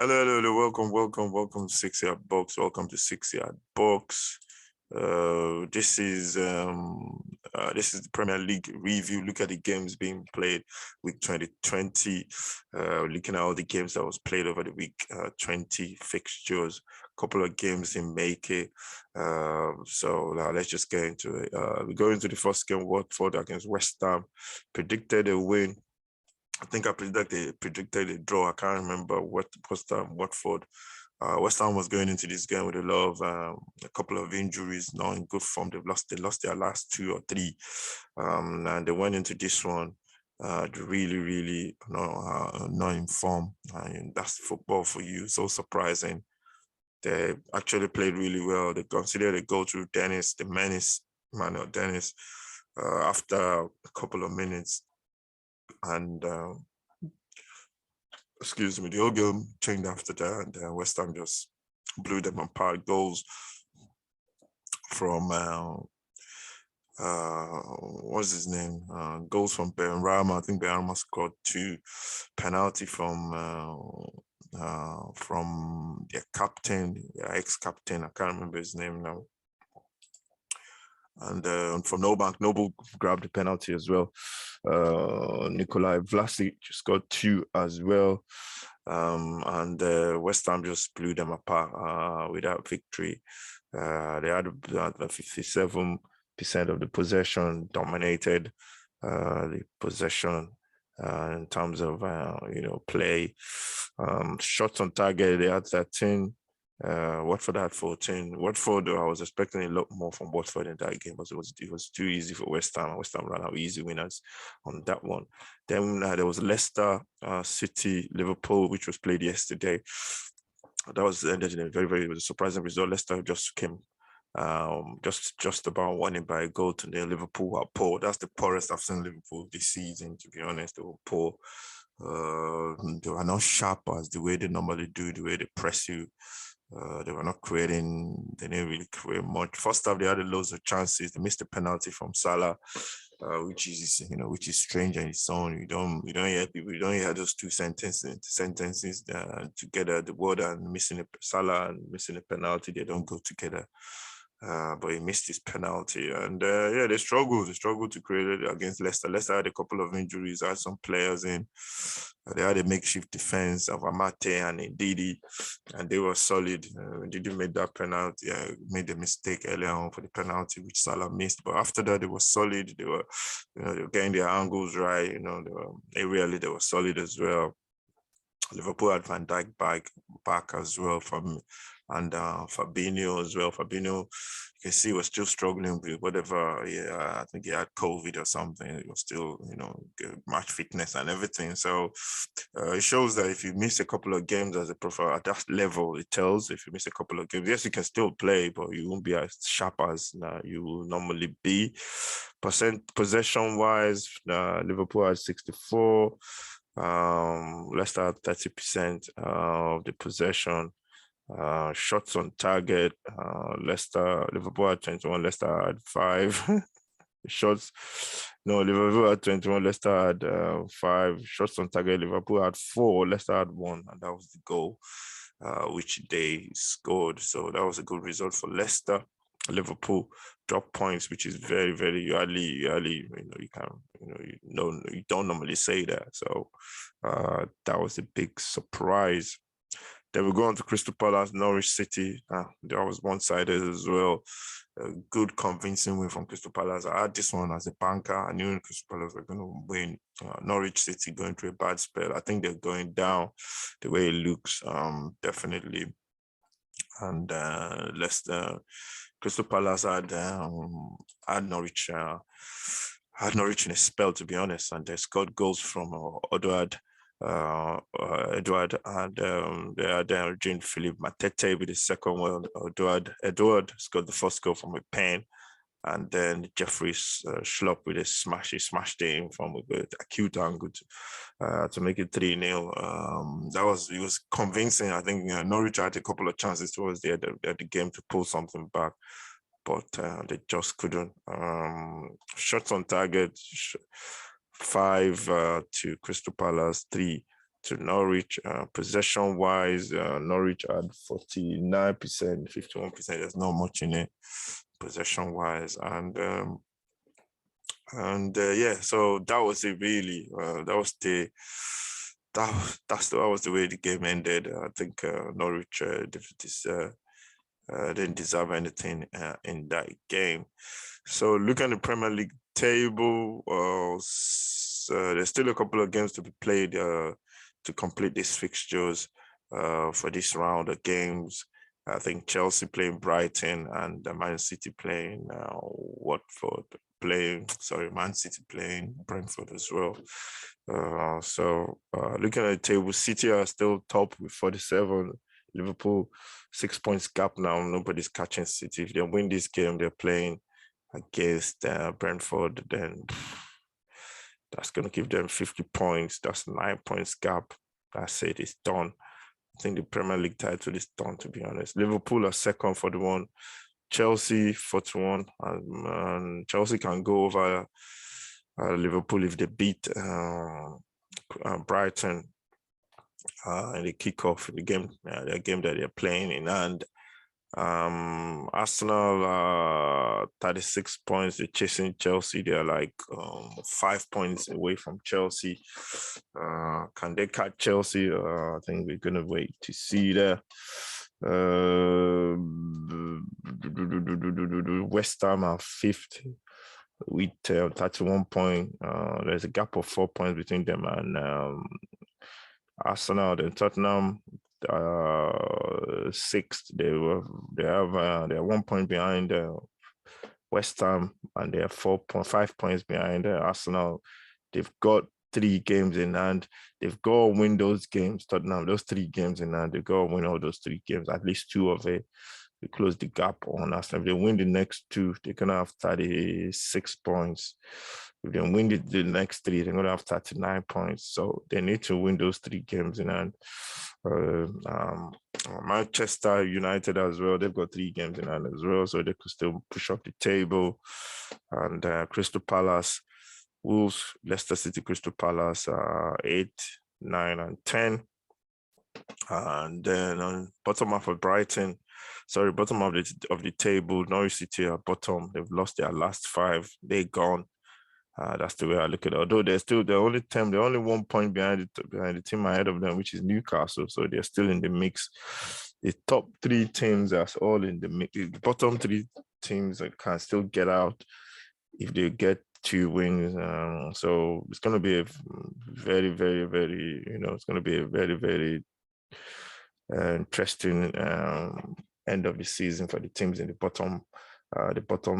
Hello. Welcome to 6 Yard Box. Welcome to 6 Yard Box. This is the Premier League review. Look at the games being played week 2020. Looking at all the games that was played over the week 20 fixtures. Couple of games in Make. So let's just get into it. We go into the first game, Watford against West Ham. Predicted a win. I think I predicted a draw. I can't remember what West Ham, Watford. West Ham was going into this game with a lot of a couple of injuries, not in good form. They lost their last two or three, and they went into this one really not in form. And that's football for you. So surprising. They actually played really well. They considered a goal through Dennis, the menace, Manuel Dennis, after a couple of minutes. And excuse me, the whole game changed after that, and West Ham just blew them apart. Goals from what's his name? Goals from Benrahma. I think Benrahma scored two. Penalty from their captain, their ex-captain. I can't remember his name now. And from Noble grabbed the penalty as well. Nikolai Vlasic scored two as well. And West Ham just blew them apart with that victory. They had 57% of the possession, dominated the possession in terms of play. Shots on target, they had 13. Watford had 14. Watford, I was expecting a lot more from Watford in that game, because it was too easy for West Ham. West Ham ran out easy winners on that one. Then there was Leicester, City, Liverpool, which was played yesterday. That was ended in a very surprising result. Leicester just came just about winning by a goal to near Liverpool are poor. That's the poorest I've seen Liverpool this season, to be honest. They were poor. They were not sharp as the way they normally do, the way they press you. They were not creating, they didn't really create much. First half, they had loads of chances. They missed a penalty from Salah, which is strange on its own. You don't hear those two sentences together. The word and missing a Salah and missing a penalty, they don't go together. But he missed his penalty, and they struggled. They struggled to create it against Leicester. Leicester had a couple of injuries, had some players in. They had a makeshift defense of Amate and Ndidi, and they were solid. Ndidi made that penalty, made a mistake earlier on for the penalty, which Salah missed. But after that, they were solid. They were getting their angles right. They were solid as well. Liverpool had Van Dijk back as well and Fabinho as well. Fabinho, you can see, was still struggling with whatever. I think he had COVID or something. He was still, match fitness and everything. So it shows that if you miss a couple of games as a profile at that level, it tells. If you miss a couple of games, yes, you can still play, but you won't be as sharp as you will normally be. Possession wise, Liverpool had 64. Leicester had 30% of the possession. Shots on target, Liverpool had 21, Leicester had 5 shots. No, Liverpool had 21, Leicester had 5 shots on target. Liverpool had 4, Leicester had 1, and that was the goal which they scored. So that was a good result for Leicester. Liverpool drop points, which is very early. You don't normally say that. So that was a big surprise. Then we go on to Crystal Palace, Norwich City. That was one-sided as well. A good convincing win from Crystal Palace. I had this one as a banker. I knew Crystal Palace were going to win. Norwich City going through a bad spell. I think they're going down the way it looks, definitely. And Leicester, Crystal Palace had Norwich. Had Norwich in a spell, to be honest, and they scored goals from Edouard, and they had Jean-Philippe Matete with the second one. Edouard scored the first goal from a pen, and then Jeffrey Schlupp with a smash. He smashed it in from a acute angle to make it 3-0. It was convincing. I think Norwich had a couple of chances towards the end of the game to pull something back, but they just couldn't. Shots on target, 5 to Crystal Palace, 3 to Norwich. Possession-wise, Norwich had 49%, 51%. There's not much in it, possession-wise, and yeah. So that was it really. That was the way the game ended. I think Norwich didn't deserve anything in that game. So looking at the Premier League table, there's still a couple of games to be played to complete these fixtures for this round of games. I think Chelsea playing Brighton and Man City playing Watford. Man City playing Brentford as well. So looking at the table, City are still top with 47. Liverpool 6 points gap now. Nobody's catching City. If they win this game, they're playing against Brentford. Then that's going to give them 50 points. That's 9 points gap. That's it. It's done. I think the Premier League title is done, to be honest. Liverpool are second, 41. Chelsea 41, and Chelsea can go over Liverpool if they beat Brighton in the kickoff in the game that they're playing in. And Arsenal 36 points. They're chasing Chelsea. They're like 5 points away from Chelsea. Can they catch Chelsea? I think we're gonna wait to see there. West Ham are fifth with 31 points. There's a gap of 4 points between them and Arsenal. And Tottenham sixth. They're 1 point behind West Ham, and they're 5 points behind Arsenal. They've got 3 games in hand. They've got to win those games. Tottenham, those 3 games in hand. They've got to win all those 3 games, at least 2 of it. They close the gap on Arsenal. If they win the next 2, they're gonna have 36 points. If they win the next 3, they're gonna have 39 points. So they need to win those 3 games in hand. Manchester United as well. They've got 3 games in hand as well, so they could still push up the table. And Crystal Palace, Wolves, Leicester City, Crystal Palace, 8, 9, and 10. And then on bottom half of bottom of the table, Norwich City are bottom. They've lost their last 5. They're gone. That's the way I look at it. Although they're only 1 point behind the team ahead of them, which is Newcastle. So they're still in the mix. The top 3 teams are all in the mix. The bottom 3 teams that can still get out if they get 2 wins. So it's going to be a very, very, very, it's going to be a very, very interesting end of the season for the teams in the bottom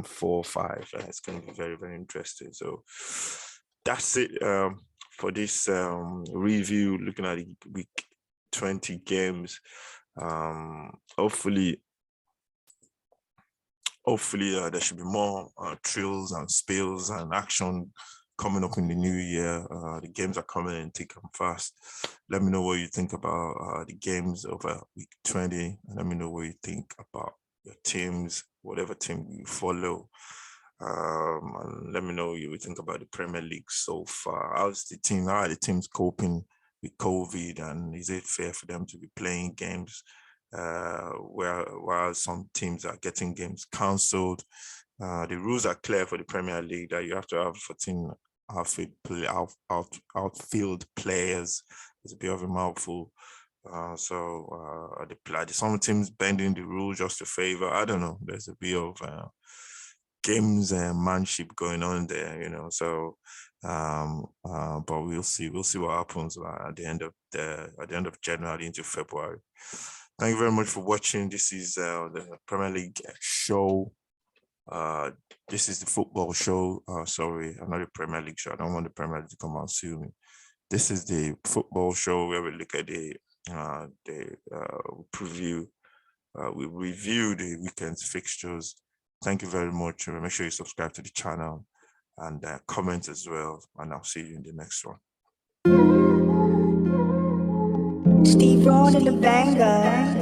4, 5. It's going to be very, very interesting. So that's it for this review, looking at the week 20 games. Hopefully there should be more thrills and spills and action coming up in the new year. The games are coming in thick and fast. Let me know what you think about the games over week 20. And let me know what you think about your teams, whatever team you follow. And let me know what you think about the Premier League so far. How are the teams coping with COVID? And is it fair for them to be playing games while some teams are getting games cancelled? The rules are clear for the Premier League that you have to have 14 outfield players. It's a bit of a mouthful. Some teams bending the rules just to favor. I don't know. There's a bit of games and manship going on there, So, but we'll see. We'll see what happens at the end of January into February. Thank you very much for watching. This is the Premier League show. This is the football show. Sorry, I'm not a Premier League show. I don't want the Premier League to come and sue me. This is the football show where we look at the preview. We review the weekend's fixtures. Thank you very much. Make sure you subscribe to the channel and comment as well. And I'll see you in the next one. Steve Ron and the banger.